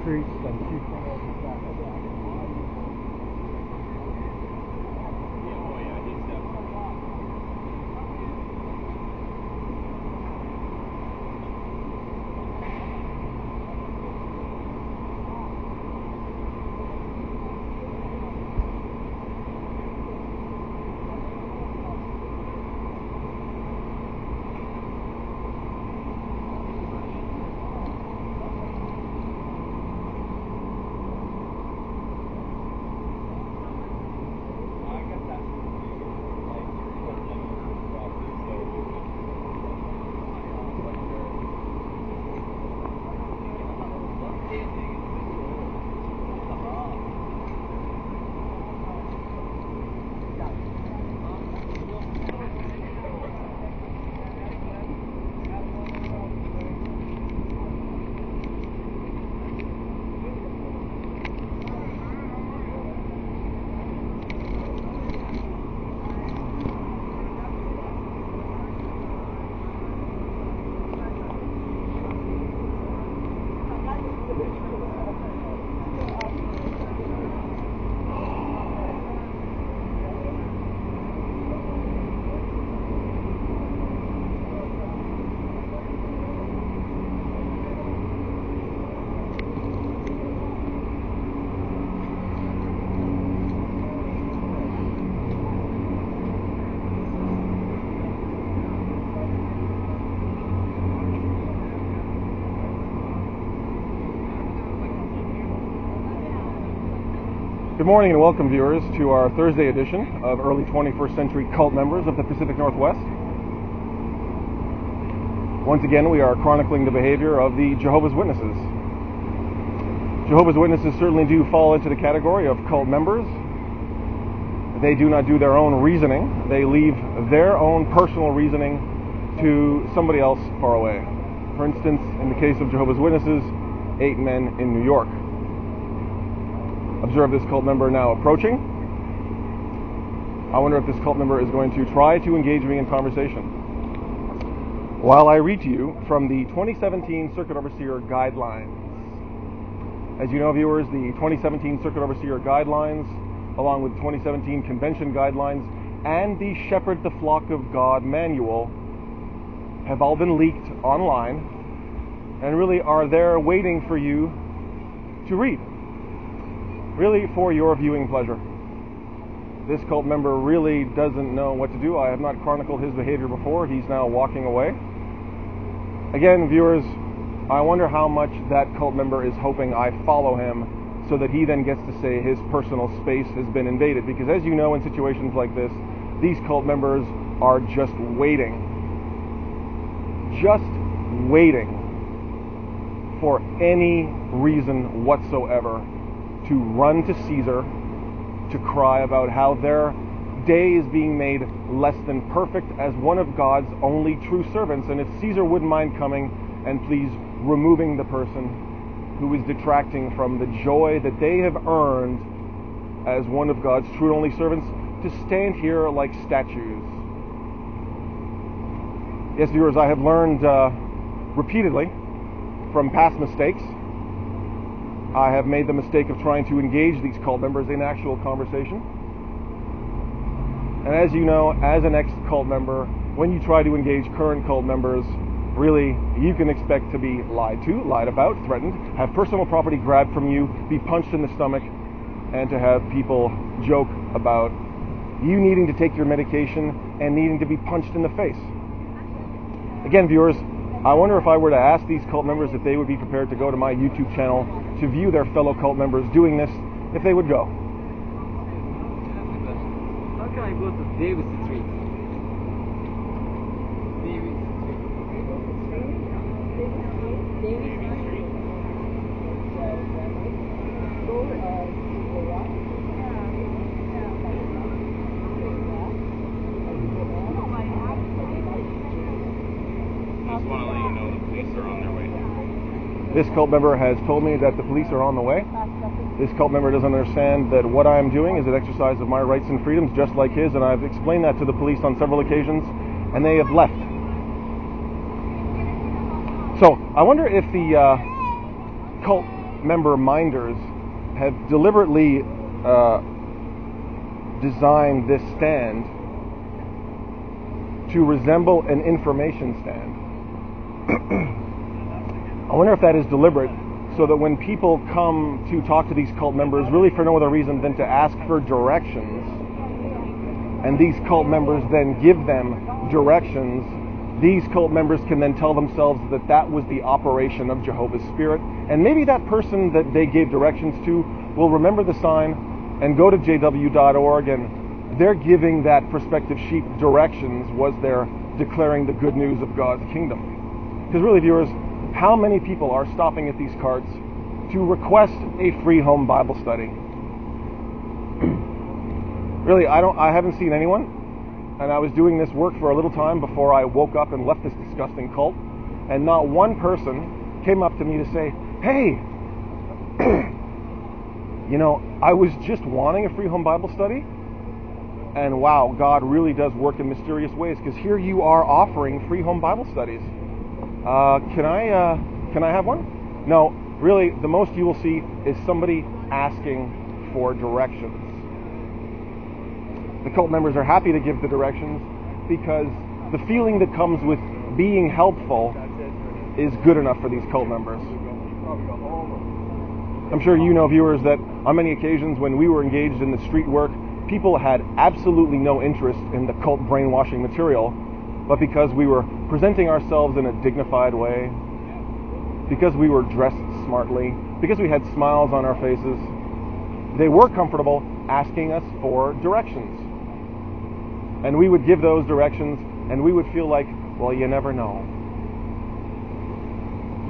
treats and keep them all the time. Good morning and welcome, viewers, to our Thursday edition of early 21st century cult members of the Pacific Northwest. Once again, we are chronicling the behavior of the Jehovah's Witnesses. Jehovah's Witnesses certainly do fall into the category of cult members. They do not do their own reasoning. They leave their own personal reasoning to somebody else far away. For instance, in the case of Jehovah's Witnesses, 8 men in New York. Observe this cult member now approaching. I wonder if this cult member is going to try to engage me in conversation. While I read to you from the 2017 Circuit Overseer Guidelines. As you know, viewers, the 2017 Circuit Overseer Guidelines, along with the 2017 Convention Guidelines and the Shepherd the Flock of God Manual, have all been leaked online and really are there waiting for you to read. Really for your viewing pleasure. This cult member really doesn't know what to do. I have not chronicled his behavior before. He's now walking away. Again, viewers, I wonder how much that cult member is hoping I follow him so that he then gets to say his personal space has been invaded. Because as you know, in situations like this, these cult members are just waiting for any reason whatsoever to run to Caesar, to cry about how their day is being made less than perfect as one of God's only true servants, and if Caesar wouldn't mind coming and please removing the person who is detracting from the joy that they have earned as one of God's true and only servants, to stand here like statues. Yes, viewers, I have learned repeatedly from past mistakes. I have made the mistake of trying to engage these cult members in actual conversation. And as you know, as an ex-cult member, when you try to engage current cult members, really, you can expect to be lied to, lied about, threatened, have personal property grabbed from you, be punched in the stomach, and to have people joke about you needing to take your medication and needing to be punched in the face. Again, viewers, I wonder if I were to ask these cult members if they would be prepared to go to my YouTube channel to view their fellow cult members doing this, if they would go. How can I go to Davis Street? This cult member has told me that the police are on the way. This cult member doesn't understand that what I am doing is an exercise of my rights and freedoms just like his, and I've explained that to the police on several occasions, and they have left. So, I wonder if the cult member minders have deliberately designed this stand to resemble an information stand. I wonder if that is deliberate, so that when people come to talk to these cult members, really for no other reason than to ask for directions, and these cult members then give them directions, these cult members can then tell themselves that that was the operation of Jehovah's Spirit, and maybe that person that they gave directions to will remember the sign and go to jw.org, and they're giving that prospective sheep directions was they're declaring the good news of God's kingdom. Because really, viewers, how many people are stopping at these carts to request a free home Bible study? Really, I haven't seen anyone, and I was doing this work for a little time before I woke up and left this disgusting cult, and not one person came up to me to say, hey, you know, I was just wanting a free home Bible study, and wow, God really does work in mysterious ways, because here you are offering free home Bible studies. Can I have one? No, really, the most you will see is somebody asking for directions. The cult members are happy to give the directions because the feeling that comes with being helpful is good enough for these cult members. I'm sure you know, viewers, that on many occasions when we were engaged in the street work, people had absolutely no interest in the cult brainwashing material, but because we were presenting ourselves in a dignified way, because we were dressed smartly, because we had smiles on our faces, they were comfortable asking us for directions. And we would give those directions, and we would feel like, well, you never know.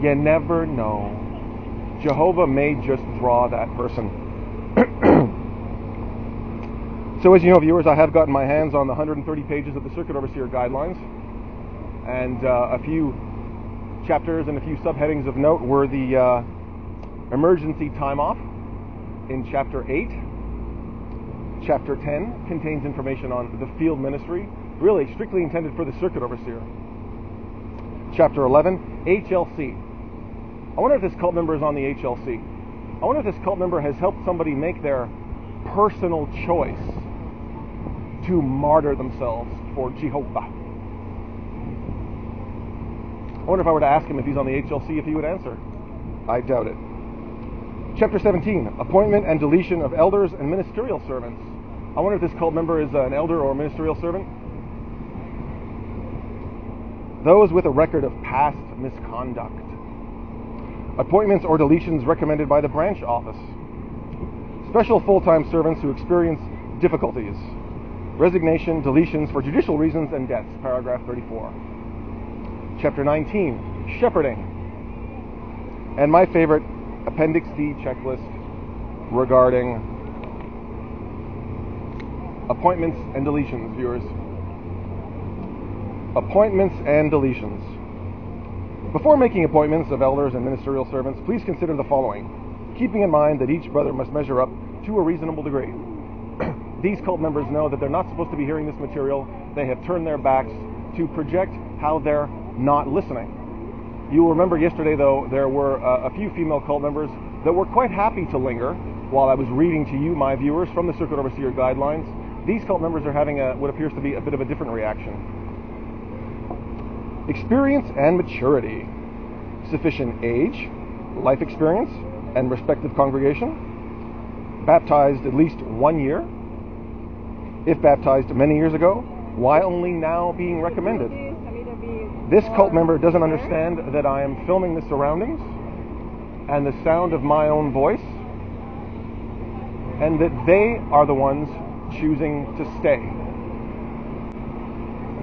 You never know. Jehovah may just draw that person. So as you know, viewers, I have gotten my hands on the 130 pages of the Circuit Overseer Guidelines, and a few chapters and a few subheadings of note were the emergency time off in Chapter 8. Chapter 10 contains information on the field ministry, really strictly intended for the Circuit Overseer. Chapter 11, HLC. I wonder if this cult member is on the HLC. I wonder if this cult member has helped somebody make their personal choice to martyr themselves for Jehovah. I wonder if I were to ask him if he's on the HLC, if he would answer. I doubt it. Chapter 17, appointment and deletion of elders and ministerial servants. I wonder if this cult member is an elder or a ministerial servant. Those with a record of past misconduct. Appointments or deletions recommended by the branch office. Special full-time servants who experience difficulties. Resignation, deletions for judicial reasons, and deaths. Paragraph 34. Chapter 19, shepherding. And my favorite, Appendix D checklist regarding appointments and deletions, viewers. Appointments and deletions. Before making appointments of elders and ministerial servants, please consider the following, keeping in mind that each brother must measure up to a reasonable degree. These cult members know that they're not supposed to be hearing this material. They have turned their backs to project how they're not listening. You will remember yesterday, though, there were a few female cult members that were quite happy to linger while I was reading to you, my viewers, from the Circuit Overseer Guidelines. These cult members are having what appears to be a bit of a different reaction. Experience and maturity. Sufficient age, life experience, and respective congregation. Baptized at least 1 year. If baptized many years ago, why only now being recommended? This cult member doesn't understand that I am filming the surroundings and the sound of my own voice, and that they are the ones choosing to stay.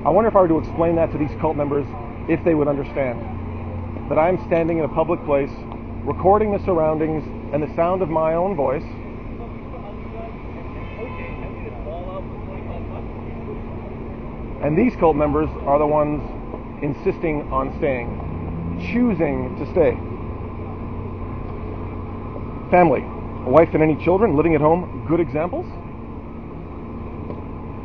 I wonder if I were to explain that to these cult members, if they would understand that I am standing in a public place, recording the surroundings and the sound of my own voice, and these cult members are the ones insisting on staying, choosing to stay. Family, a wife and any children living at home, good examples.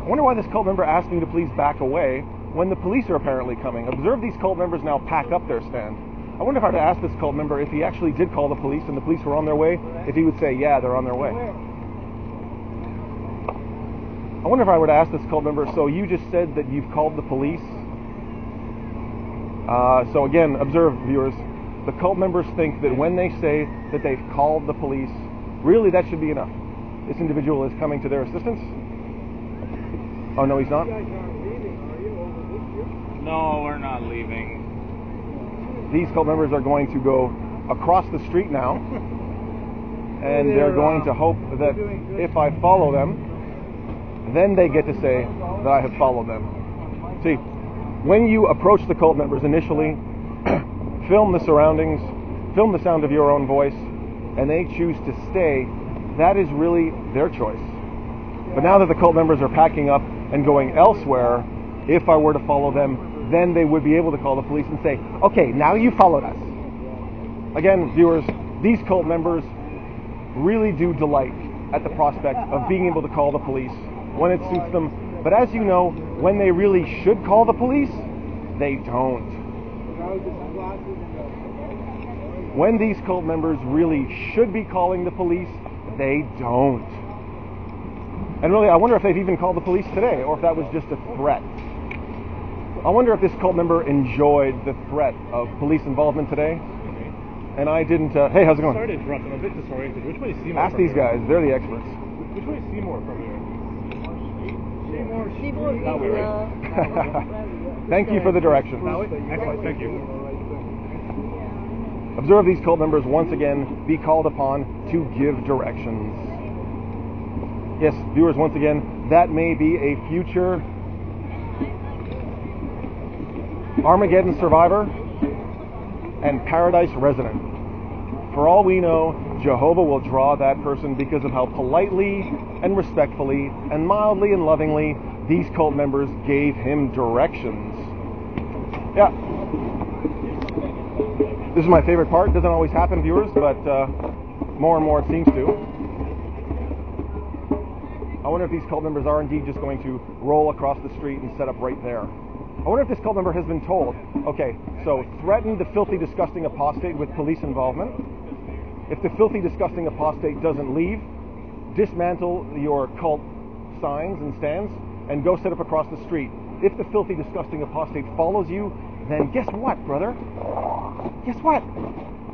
I wonder why this cult member asked me to please back away when the police are apparently coming. Observe these cult members now pack up their stand. I wonder if I were to ask this cult member if he actually did call the police and the police were on their way, if he would say, yeah, they're on their way. I wonder if I were to ask this cult member, so you just said that you've called the police? So again, observe, viewers, the cult members think that when they say that they've called the police, really that should be enough. This individual is coming to their assistance. Oh, no, he's not? No, we're not leaving. These cult members are going to go across the street now, and they're going to hope that if I follow them, then they get to say that I have followed them. See, when you approach the cult members initially, film the surroundings, film the sound of your own voice, and they choose to stay, that is really their choice. But now that the cult members are packing up and going elsewhere, if I were to follow them, then they would be able to call the police and say, okay, now you followed us. Again, viewers, these cult members really do delight at the prospect of being able to call the police when it suits them. But as you know, when they really should call the police, they don't. When these cult members really should be calling the police, they don't. And really, I wonder if they've even called the police today, or if that was just a threat. I wonder if this cult member enjoyed the threat of police involvement today. And I didn't. Hey, how's it going? Sorry to interrupt. I'm a bit disoriented. Which way is Seymour? Ask these guys. They're the experts. Which way is Seymour from here? Seymour That way, right? Thank you for the directions. That way? Excellent. Thank you. Observe these cult members once again be called upon to give directions. Yes, viewers, once again, that may be a future Armageddon survivor and paradise resident. For all we know, Jehovah will draw that person because of how politely and respectfully and mildly and lovingly these cult members gave him directions. Yeah. This is my favorite part. It doesn't always happen, viewers, but more and more it seems to. I wonder if these cult members are indeed just going to roll across the street and set up right there. I wonder if this cult member has been told, okay, so threaten the filthy, disgusting apostate with police involvement. If the filthy, disgusting apostate doesn't leave, dismantle your cult signs and stands and go set up across the street. If the filthy, disgusting apostate follows you, then guess what, brother? Guess what?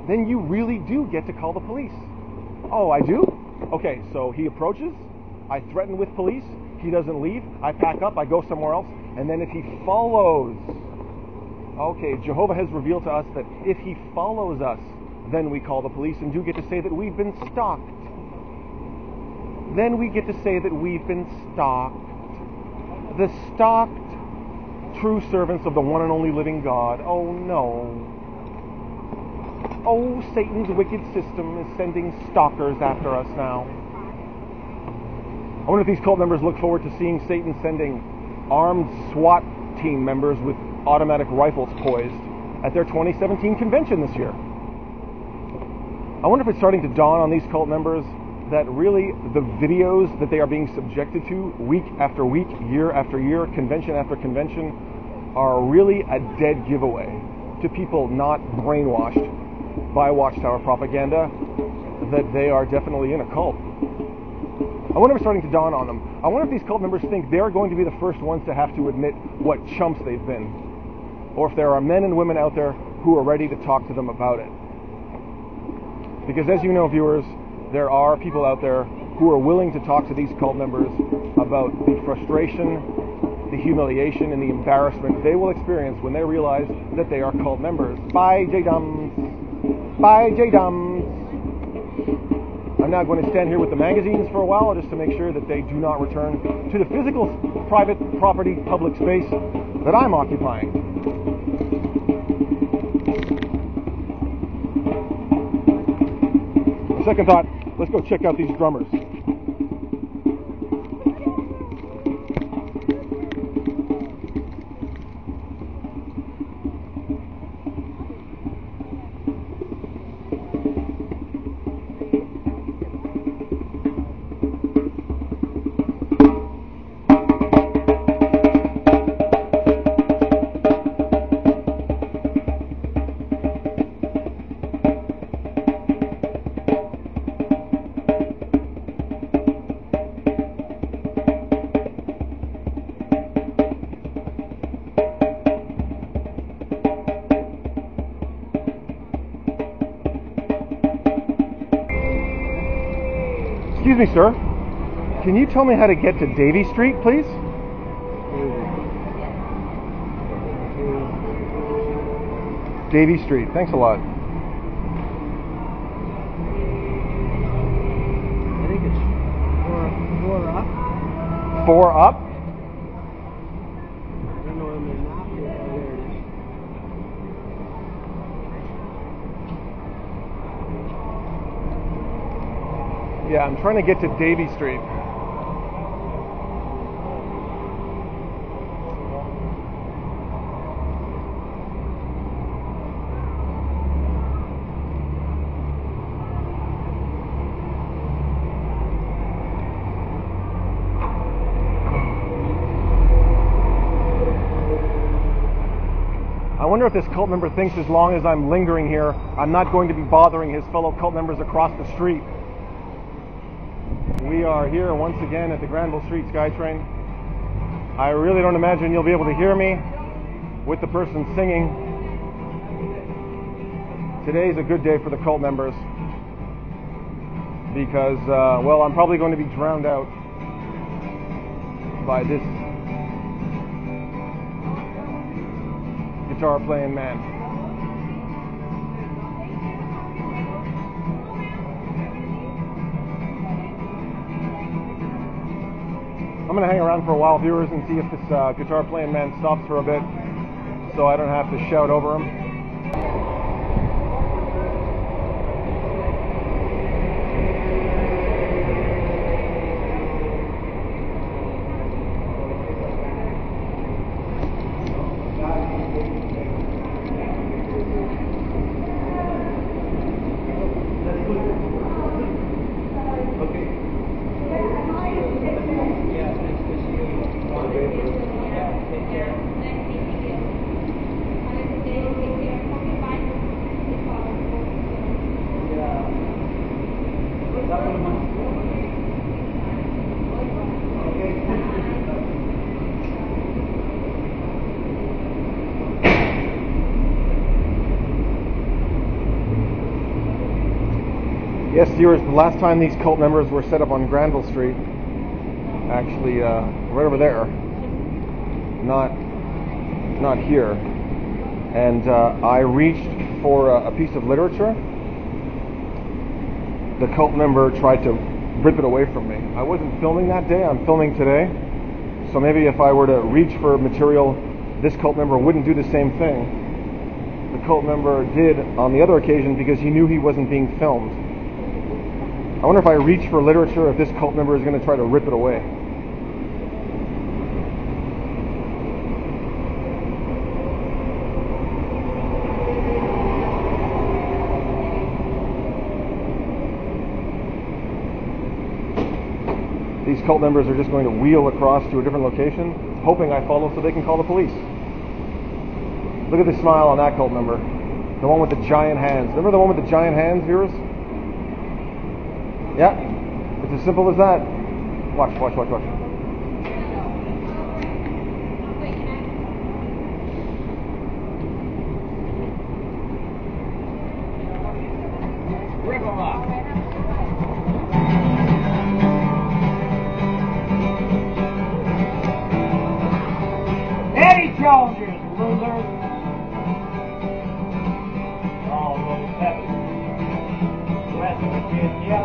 Then you really do get to call the police. Oh, I do? Okay, so he approaches, I threaten with police, he doesn't leave, I pack up, I go somewhere else, and then if he follows, okay, Jehovah has revealed to us that if he follows us, then we call the police and do get to say that we've been stalked. Then we get to say that we've been stalked. The stalked true servants of the one and only living God. Oh no. Oh, Satan's wicked system is sending stalkers after us now. I wonder if these cult members look forward to seeing Satan sending armed SWAT team members with automatic rifles poised at their 2017 convention this year. I wonder if it's starting to dawn on these cult members that really the videos that they are being subjected to week after week, year after year, convention after convention, are really a dead giveaway to people not brainwashed by Watchtower propaganda that they are definitely in a cult. I wonder if it's starting to dawn on them. I wonder if these cult members think they're going to be the first ones to have to admit what chumps they've been, or if there are men and women out there who are ready to talk to them about it. Because as you know, viewers, there are people out there who are willing to talk to these cult members about the frustration, the humiliation, and the embarrassment they will experience when they realize that they are cult members. Bye, J-Dums. Bye, J-Dums. I'm now going to stand here with the magazines for a while just to make sure that they do not return to the physical private property public space that I'm occupying. Second thought, let's go check out these drummers. Excuse me, sir. Can you tell me how to get to Davy Street, please? Davy Street. Thanks a lot. I think it's four up. 4 up? I don't know on the map here. Oh, there it is. Yeah, I'm trying to get to Davy Street. I wonder if this cult member thinks as long as I'm lingering here, I'm not going to be bothering his fellow cult members across the street. We are here once again at the Granville Street SkyTrain. I really don't imagine you'll be able to hear me with the person singing. Today's a good day for the cult members because, well, I'm probably going to be drowned out by this guitar playing man. I'm going to hang around for a while, viewers, and see if this guitar playing man stops for a bit so I don't have to shout over him. Yes, viewers, the last time these cult members were set up on Granville Street, actually right over there, not here, and I reached for a piece of literature. The cult member tried to rip it away from me. I wasn't filming that day, I'm filming today, so maybe if I were to reach for material, this cult member wouldn't do the same thing. The cult member did on the other occasion because he knew he wasn't being filmed. I wonder if I reach for literature, if this cult member is going to try to rip it away. These cult members are just going to wheel across to a different location, hoping I follow so they can call the police. Look at the smile on that cult member. The one with the giant hands. Remember the one with the giant hands, viewers? Yeah, it's as simple as that. Watch, watch, watch, watch. Rip 'em up. Eddie Challengers, loser. All those heavens. West Virginia.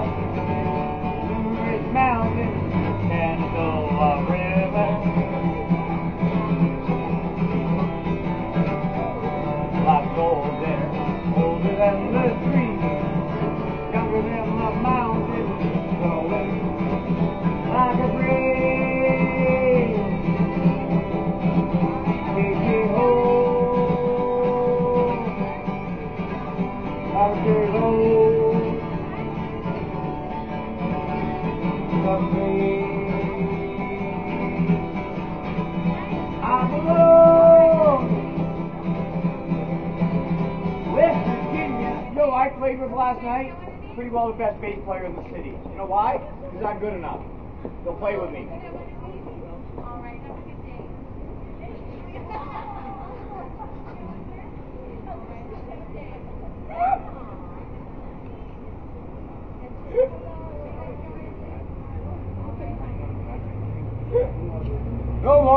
Mountain, Shenandoah River. Like gold there, older than the trees, younger than the mountains, growing like a breeze. Take it home, out there home. I'm alone. West Virginia. Yo, I played with last night. Pretty well the best bass player in the city. You know why? Because I'm good enough. They'll play with me. All right, have a good day.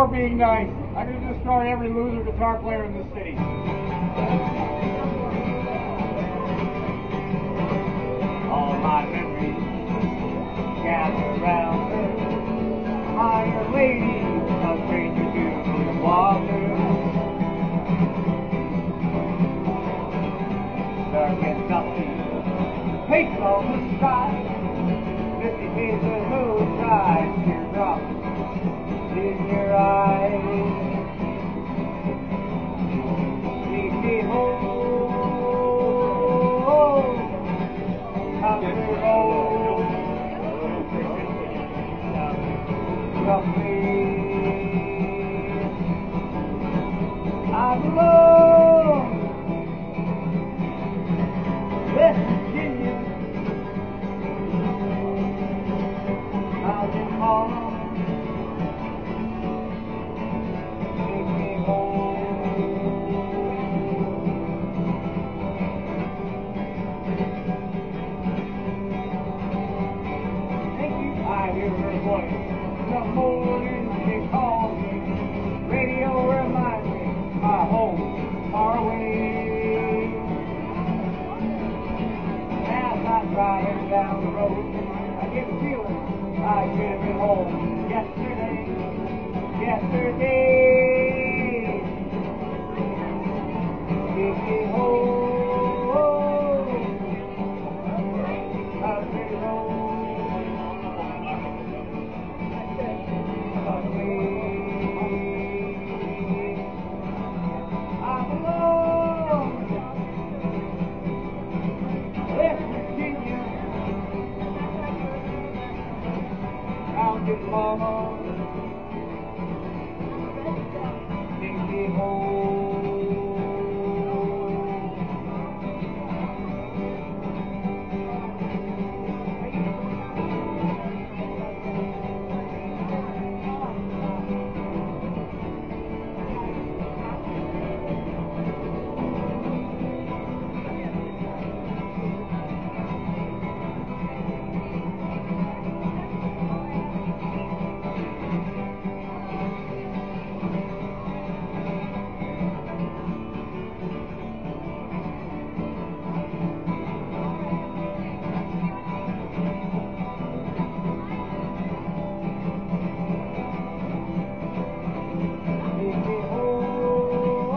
or being nice. I'm going to destroy every loser guitar player in this city. All my memories gather round her. My lady, a stranger to the water. Dark and dusty, pace on the sky. 50 days of no tide, teardrops in your eyes. Take me home, country road, roughly. I'm alone, West Virginia, mountain hall. Take me home. Thank you. I hear her voice. The morning she calls me. Radio reminds me my home far away. As I'm driving down the road, I get a feeling I should have been home yesterday. Take me home, country road, country. I'm alone, West Virginia, mountain mama. Take me home. Take me home,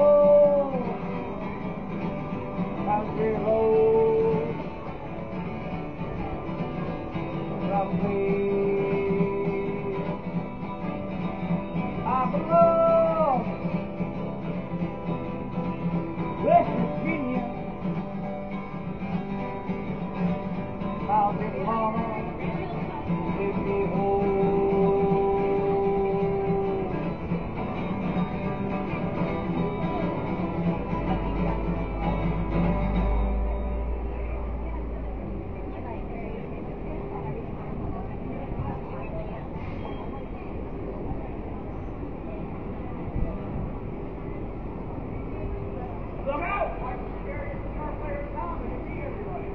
country road, roughly. I'm alone, West Virginia, mountain mama. Take me home. Look out! I can scare your guitar player down and see everybody.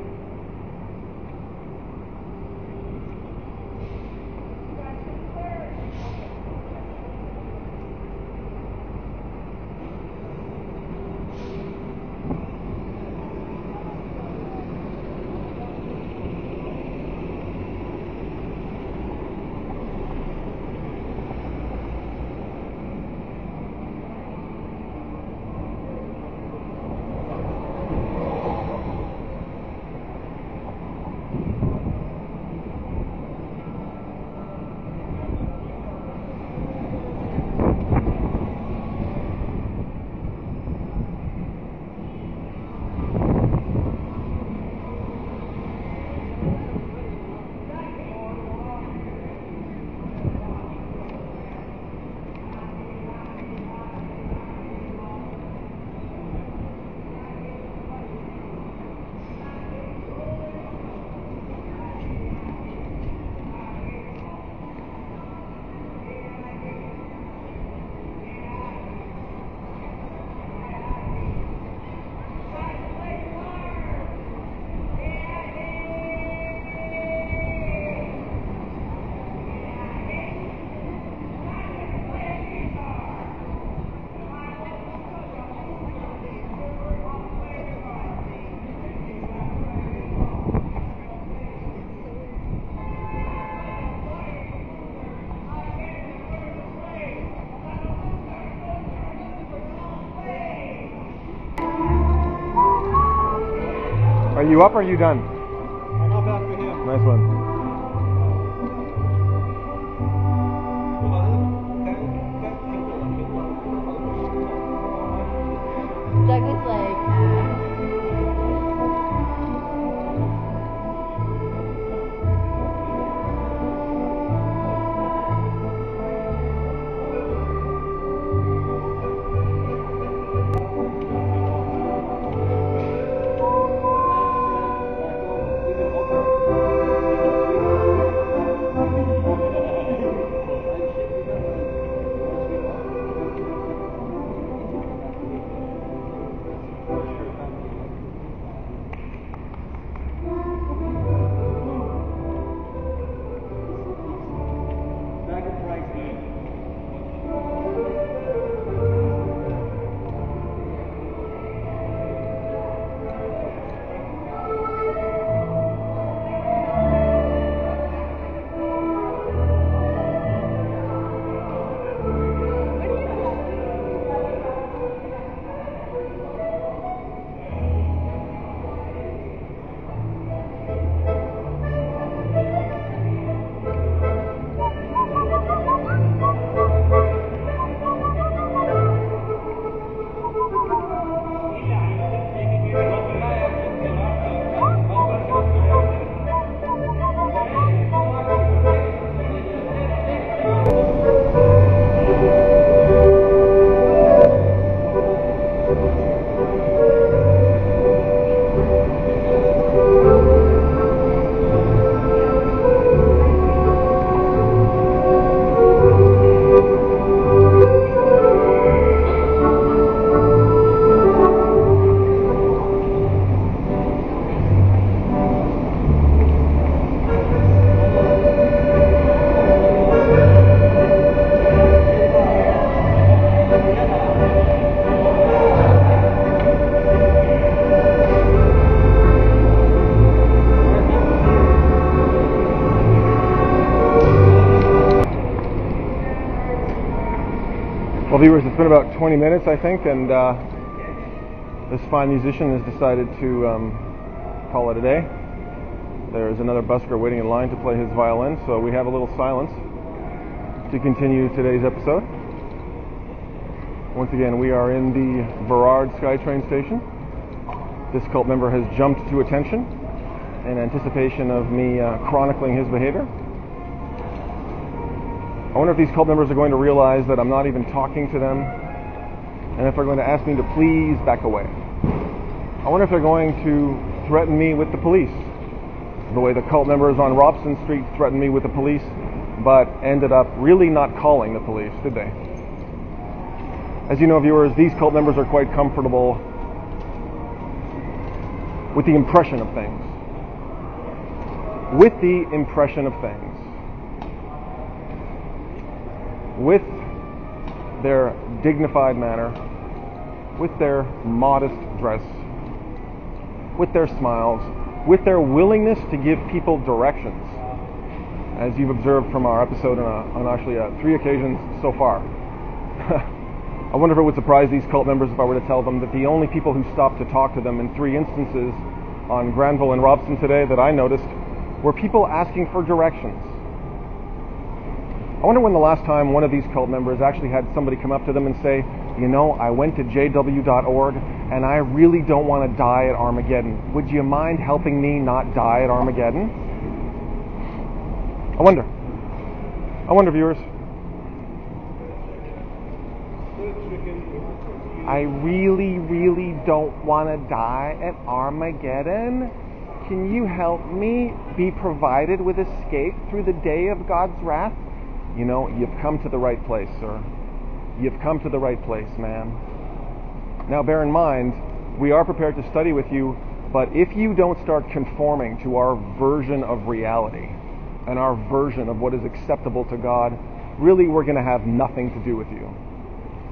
you up or are you done? I'm up after him. Nice one. Doug was like, Well, viewers, it's been about 20 minutes, I think, and this fine musician has decided to call it a day. There's another busker waiting in line to play his violin, so we have a little silence to continue today's episode. Once again, we are in the Burrard SkyTrain station. This cult member has jumped to attention in anticipation of me chronicling his behavior. I wonder if these cult members are going to realize that I'm not even talking to them, and if they're going to ask me to please back away. I wonder if they're going to threaten me with the police, the way the cult members on Robson Street threatened me with the police, but ended up really not calling the police, did they? As you know, viewers, these cult members are quite comfortable with the impression of things. With the impression of things. With their dignified manner, with their modest dress, with their smiles, with their willingness to give people directions, as you've observed from our episode on actually 3 occasions so far. I wonder if it would surprise these cult members if I were to tell them that the only people who stopped to talk to them in 3 instances on Granville and Robson today that I noticed were people asking for directions. I wonder when the last time one of these cult members actually had somebody come up to them and say, you know, I went to jw.org and I really don't want to die at Armageddon. Would you mind helping me not die at Armageddon? I wonder, viewers. I really, really don't want to die at Armageddon. Can you help me be provided with escape through the day of God's wrath? You know, you've come to the right place, sir. You've come to the right place, ma'am. Now, bear in mind, we are prepared to study with you, but if you don't start conforming to our version of reality and our version of what is acceptable to God, really we're going to have nothing to do with you.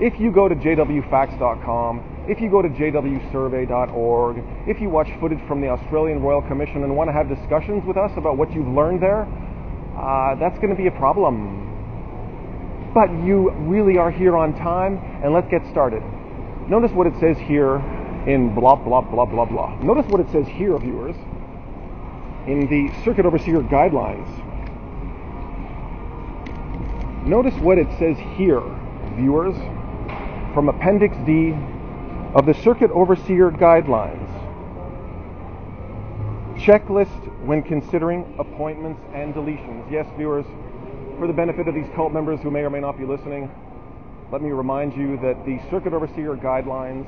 If you go to jwfacts.com, if you go to jwsurvey.org, if you watch footage from the Australian Royal Commission and want to have discussions with us about what you've learned there, that's going to be a problem. But you really are here on time, and let's get started. Notice what it says here in blah, blah, blah, blah, blah. Notice what it says here, viewers, in the Circuit Overseer Guidelines. Notice what it says here, viewers, from Appendix D of the Circuit Overseer Guidelines. Checklist when considering appointments and deletions. Yes, viewers, for the benefit of these cult members who may or may not be listening, let me remind you that the Circuit Overseer Guidelines,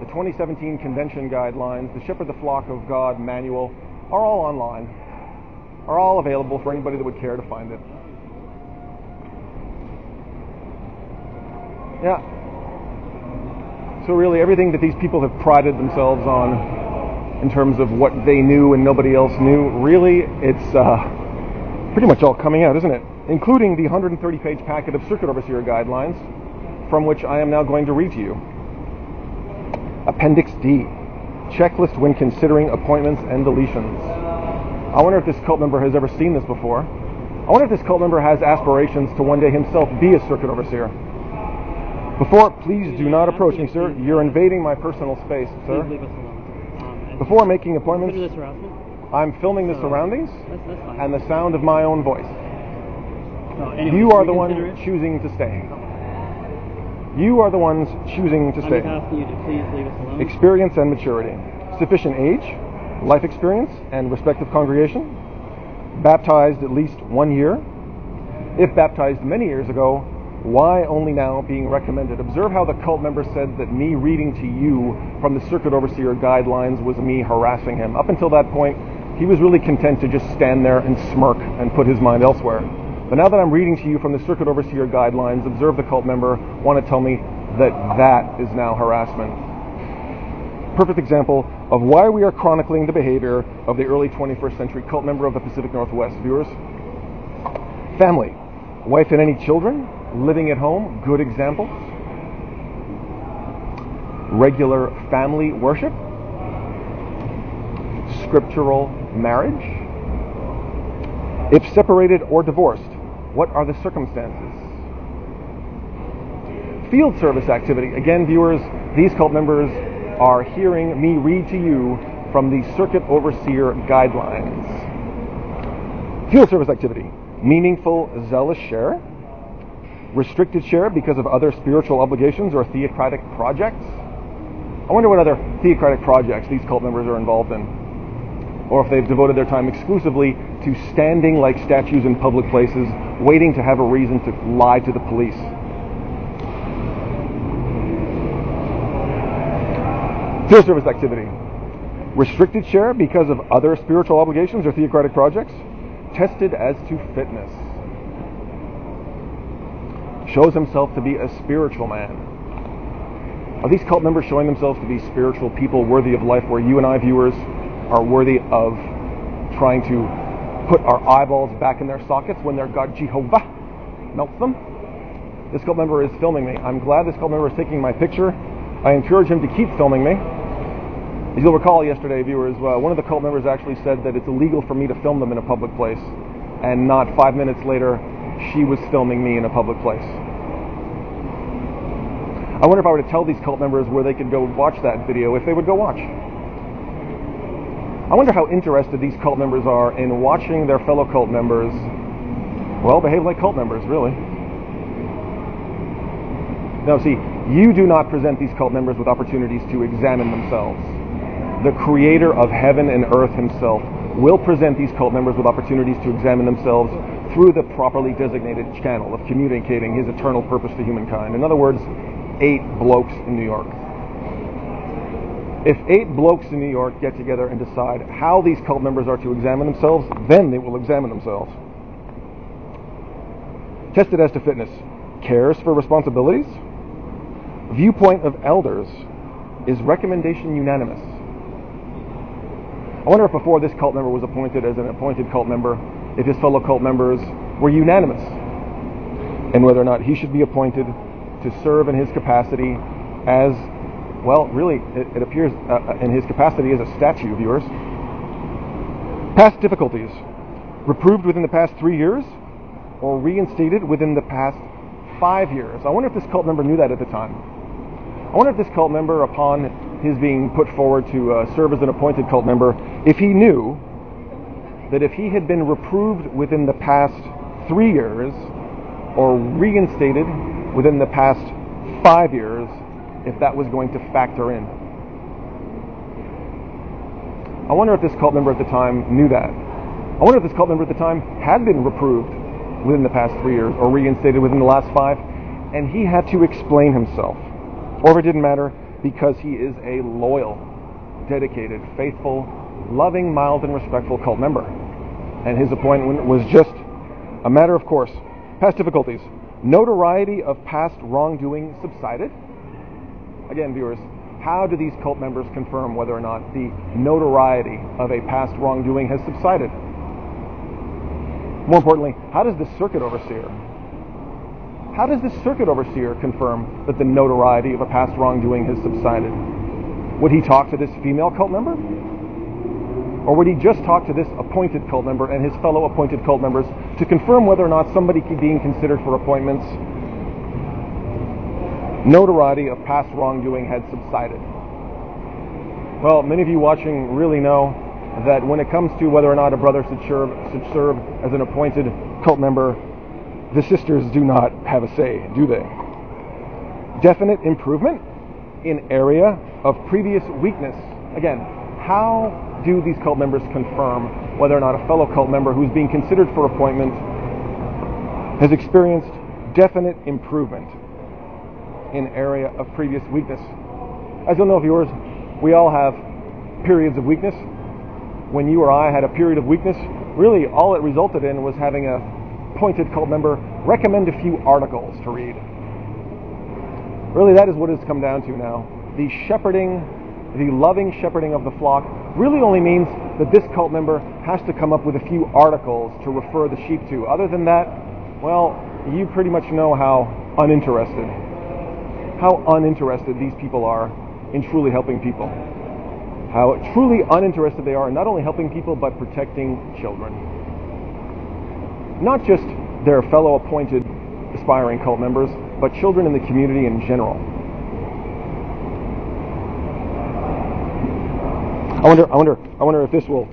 the 2017 Convention Guidelines, the Shepherd the Flock of God Manual are all online, are all available for anybody that would care to find it. Yeah. So really everything that these people have prided themselves on in terms of what they knew and nobody else knew, really it's pretty much all coming out, isn't it? Including the 130-page packet of Circuit Overseer Guidelines, from which I am now going to read to you. Appendix D, checklist when considering appointments and deletions. I wonder if this cult member has ever seen this before. I wonder if this cult member has aspirations to one day himself be a Circuit Overseer. Please do not approach me, sir. You're invading my personal space, sir. Please leave us alone. Before making appointments, Consider this harassment? I'm filming the surroundings That's fine. and the sound of my own voice. No, anyway, You are the reconsider one it. choosing to stay. You are the ones choosing to I'm stay. just asking you to please leave us alone. Experience and maturity. Sufficient age, life experience, and respective congregation. Baptized at least 1 year. If baptized many years ago, why only now being recommended? Observe how the cult member said that me reading to you from the Circuit Overseer Guidelines was me harassing him. Up until that point, he was really content to just stand there and smirk and put his mind elsewhere. But now that I'm reading to you from the Circuit Overseer Guidelines, observe the cult member want to tell me that that is now harassment. Perfect example of why we are chronicling the behavior of the early 21st century cult member of the Pacific Northwest. Viewers, family, wife and any children, living at home, good examples. Regular family worship, scriptural marriage. If separated or divorced, what are the circumstances? Field service activity. Again, viewers, these cult members are hearing me read to you from the Circuit Overseer Guidelines. Field service activity. Meaningful, zealous share. Restricted share because of other spiritual obligations or theocratic projects. I wonder what other theocratic projects these cult members are involved in. Or if they've devoted their time exclusively to standing like statues in public places, waiting to have a reason to lie to the police. Field service activity. Restricted share because of other spiritual obligations or theocratic projects. Tested as to fitness. Shows himself to be a spiritual man. Are these cult members showing themselves to be spiritual people worthy of life, where you and I, viewers, are worthy of trying to put our eyeballs back in their sockets when their God Jehovah melts them? This cult member is filming me. I'm glad this cult member is taking my picture. I encourage him to keep filming me. As you'll recall yesterday, viewers, one of the cult members actually said that it's illegal for me to film them in a public place, and not 5 minutes later, she was filming me in a public place. I wonder if I were to tell these cult members where they could go watch that video, if they would go watch. I wonder how interested these cult members are in watching their fellow cult members, well, behave like cult members, really. Now, see, you do not present these cult members with opportunities to examine themselves. The creator of heaven and earth himself will present these cult members with opportunities to examine themselves through the properly designated channel of communicating his eternal purpose to humankind. In other words, 8 blokes in New York. If 8 blokes in New York get together and decide how these cult members are to examine themselves, then they will examine themselves. Tested as to fitness. Cares for responsibilities. Viewpoint of elders. Is recommendation unanimous? I wonder if before this cult member was appointed as an appointed cult member, if his fellow cult members were unanimous, and whether or not he should be appointed to serve in his capacity as, well, really, it appears in his capacity as a statue, viewers. Past difficulties. Reproved within the past 3 years, or reinstated within the past 5 years. I wonder if this cult member knew that at the time. I wonder if this cult member, upon his being put forward to serve as an appointed cult member if he knew that if he had been reproved within the past 3 years or reinstated within the past 5 years, if that was going to factor in. I wonder if this cult member at the time knew that. I wonder if this cult member at the time had been reproved within the past 3 years or reinstated within the last 5, and he had to explain himself. Or if it didn't matter, because he is a loyal, dedicated, faithful, loving, mild, and respectful cult member. And his appointment was just a matter of course. Past difficulties. Notoriety of past wrongdoing subsided. Again, viewers, how do these cult members confirm whether or not the notoriety of a past wrongdoing has subsided? More importantly, how does the circuit overseer confirm that the notoriety of a past wrongdoing has subsided? Would he talk to this female cult member? Or would he just talk to this appointed cult member and his fellow appointed cult members to confirm whether or not somebody being considered for appointments, notoriety of past wrongdoing had subsided? Well, many of you watching really know that when it comes to whether or not a brother should serve as an appointed cult member, the sisters do not have a say, do they? Definite improvement in area of previous weakness. Again, how do these cult members confirm whether or not a fellow cult member who's being considered for appointment has experienced definite improvement in area of previous weakness? As you'll know, viewers, we all have periods of weakness. When you or I had a period of weakness, really all it resulted in was having a appointed cult member recommend a few articles to read. Really, that is what it's come down to now. The shepherding, the loving shepherding of the flock really only means that this cult member has to come up with a few articles to refer the sheep to. Other than that, well, you pretty much know how uninterested these people are in truly helping people. How truly uninterested they are in not only helping people, but protecting children. Not just their fellow appointed aspiring cult members, but children in the community in general. I wonder if this will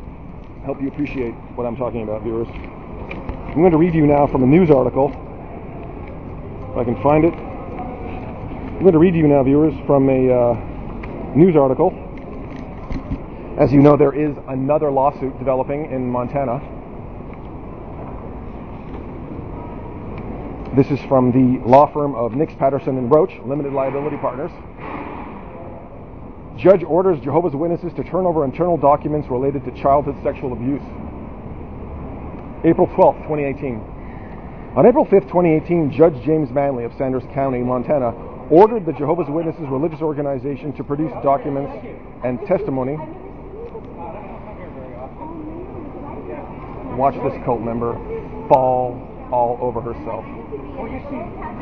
help you appreciate what I'm talking about, viewers. I'm going to read you now from a news article, if I can find it. I'm going to read you now, viewers, from a news article. As you know, there is another lawsuit developing in Montana. This is from the law firm of Nix, Patterson, and Roach, limited liability partners. Judge orders Jehovah's Witnesses to turn over internal documents related to childhood sexual abuse. April 12th, 2018. On April 5th, 2018, Judge James Manley of Sanders County, Montana, ordered the Jehovah's Witnesses religious organization to produce documents and testimony. Watch this cult member fall all over herself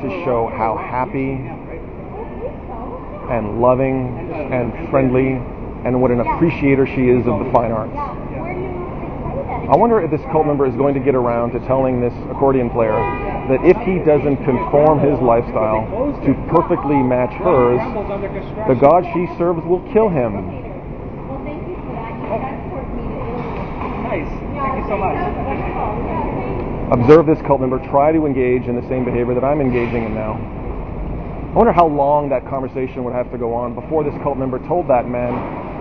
to show how happy and loving and friendly and what an appreciator she is of the fine arts. I wonder if this cult member is going to get around to telling this accordion player that if he doesn't conform his lifestyle to perfectly match hers, the God she serves will kill him. Well, thank you for that. You escorted me to Nice. Thank you so much. Observe this cult member try to engage in the same behavior that I'm engaging in now. I wonder how long that conversation would have to go on before this cult member told that man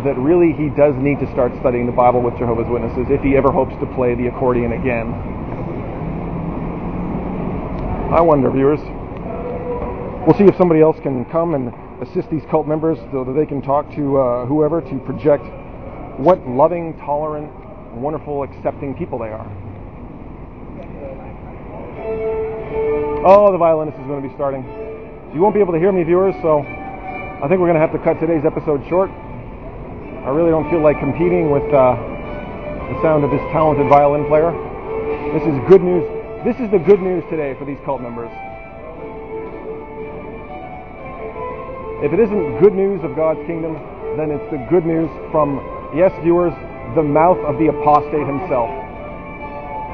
that really he does need to start studying the Bible with Jehovah's Witnesses if he ever hopes to play the accordion again. I wonder, viewers. We'll see if somebody else can come and assist these cult members so that they can talk to whoever to project what loving, tolerant, wonderful, accepting people they are. Oh, the violinist is going to be starting. You won't be able to hear me, viewers, so I think we're going to have to cut today's episode short. I really don't feel like competing with the sound of this talented violin player. This is good news. This is the good news today for these cult members. If it isn't good news of God's kingdom, then it's the good news from, yes, viewers, the mouth of the apostate himself.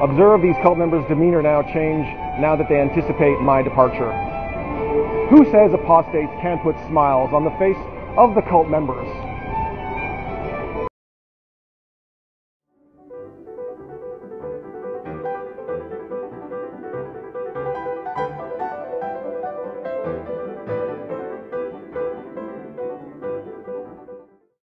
Observe these cult members' demeanor now change now that they anticipate my departure. Who says apostates can't put smiles on the face of the cult members.